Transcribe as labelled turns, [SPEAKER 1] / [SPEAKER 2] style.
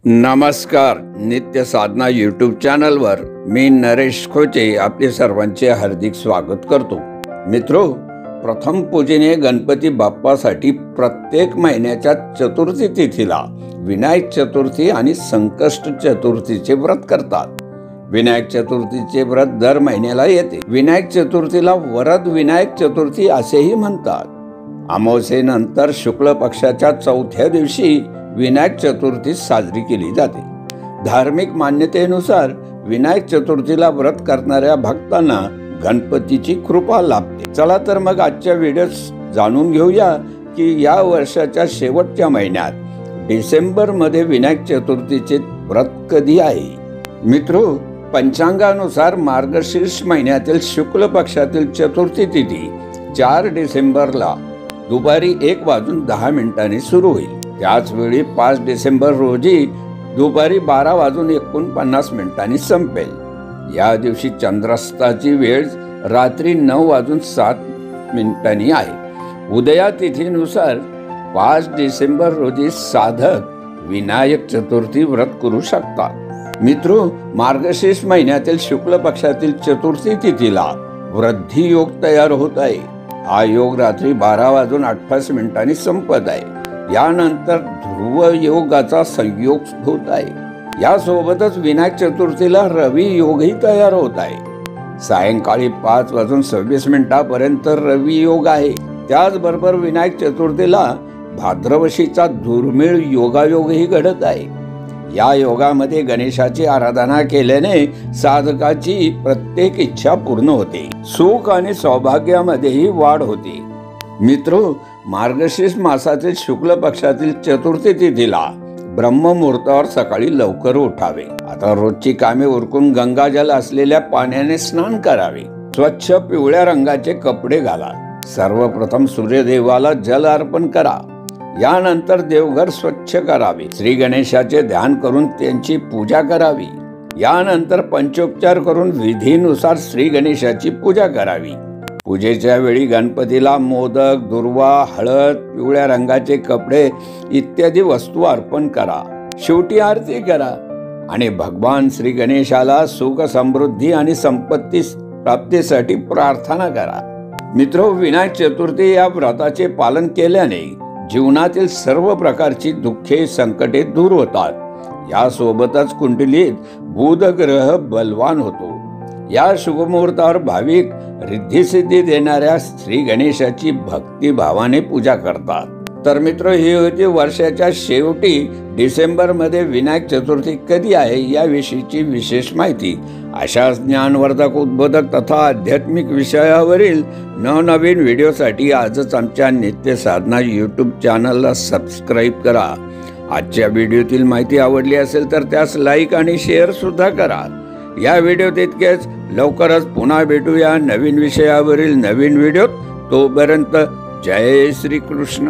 [SPEAKER 1] नमस्कार. नित्य साधना यूट्यूब चॅनलवर मी नरेश खोचे आपले सर्वांचे हार्दिक स्वागत करतो. मित्रो, प्रथम पूजनीय गणपती बाप्पासाठी प्रत्येक महिन्याच्या चतुर्थी तिथीला विनायक चतुर्थी आणि संकष्ट चतुर्थीचे व्रत करतात. विनायक चतुर्थीचे व्रत दर महिन्याला येते. विनायक चतुर्थीला वरद विनायक चतुर्थी असेही म्हणतात. अमावस्येनंतर शुक्ल पक्षाच्या चौथ्या दिवशी विनायक चतुर्थी साजरी केली जाते. धार्मिक मान्यतेनुसार विनायक चतुर्थीला व्रत करणाऱ्या भक्तांना गणपतीची कृपा लाभते. चला तर मग आजच्या व्हिडिओत जाणून घेऊया की या वर्षाच्या शेवटच्या महिन्यात डिसेंबर मध्ये विनायक चतुर्थीचे व्रत कधी आहे. मित्रो, पंचांगानुसार मार्गशीर्ष महिन्यातील शुक्ल पक्षातील चतुर्थी तिथी 4 डिसेंबरला दुपारी 1:10 सुरू होईल. त्याच वेळी 5 डिसेंबर रोजी दुपारी 12:49 संपेल. या दिवशी चंद्रास्ताची वेळ रात्री 9:07 आहे. उदया तिथीनुसार 5 डिसेंबर रोजी साधक विनायक चतुर्थी व्रत करू शकतात. मित्रो, मार्गशीर्ष महिन्यातील शुक्ल पक्षातील चतुर्थी तिथीला वृद्धी योग तयार होत आहे. हा योग रात्री 12:28 संपत आहे. यानंतर ध्रुव योगाचा संयोग होत आहे. यासोबतच विनायक चतुर्थीला रवी योगही तयार होत आहे. सायंकाळी 5:26 पर्यंत रवी योग आहे. त्याचबरोबर विनायक चतुर्थीला भाद्रवशीचा दुर्मिळ योगायोगही घडत आहे. या योगामध्ये गणेशाची आराधना केल्याने साधकाची प्रत्येक इच्छा पूर्ण होते. सुख आणि सौभाग्यामध्येही वाढ होते. मित्रो, मार्गशीर्ष मासातील शुक्ल पक्षातील चतुर्थी तिथीला ब्रह्ममुहूर्तावर सकाळी लवकर उठावे. आता रोजची कामे उरकून गंगाजल असलेल्या पाण्याने स्नान करावे. स्वच्छ पिवळ्या रंगाचे कपडे घाला. सर्वप्रथम सूर्यदेवाला जल अर्पण करा. यानंतर देवघर स्वच्छ करावे. श्री गणेशाचे ध्यान करून त्यांची पूजा करावी. यानंतर पंचोपचार करून विधीनुसार श्री गणेशाची पूजा करावी. पूजेच्या वेळी गणपतीला मोदक, दुर्वा, हळद, पिवळ्या रंगाचे कपडे इत्यादी वस्तू अर्पण करा. शेवटी आरती करा आणि भगवान श्री गणेशाला सुख, समृद्धी आणि संपत्ती प्राप्तीसाठी प्रार्थना करा. मित्रो, विनायक चतुर्थी या व्रताचे पालन केल्याने जीवनातील सर्व प्रकारची दुःखे, संकटे दूर होतात. यासोबतच कुंडलीत बुध ग्रह बलवान होतो. या शुभमुहूर्तावर भाविक रिद्धी-सिद्धी देणाऱ्या श्री गणेशाची भक्तिभावाने पूजा करतात. तर मित्र, ही होती वर्षाच्या शेवटी डिसेंबर मध्ये विनायक चतुर्थी कधी आहे याविषयीची विशेष माहिती. अशा ज्ञानवर्धक, उद्बोधक तथा आध्यात्मिक विषयावरील नवनवीन व्हिडिओसाठी आजच आमच्या नित्य साधना यूट्यूब चॅनलला सबस्क्राईब करा. आजच्या व्हिडिओतील माहिती आवडली असेल तर त्यास लाईक आणि शेअर सुद्धा करा. या व्हिडिओत इतकेच. लवकरच पुन्हा भेटूया नवीन विषयावरील नवीन व्हिडिओत. तोपर्यंत जय श्री कृष्ण.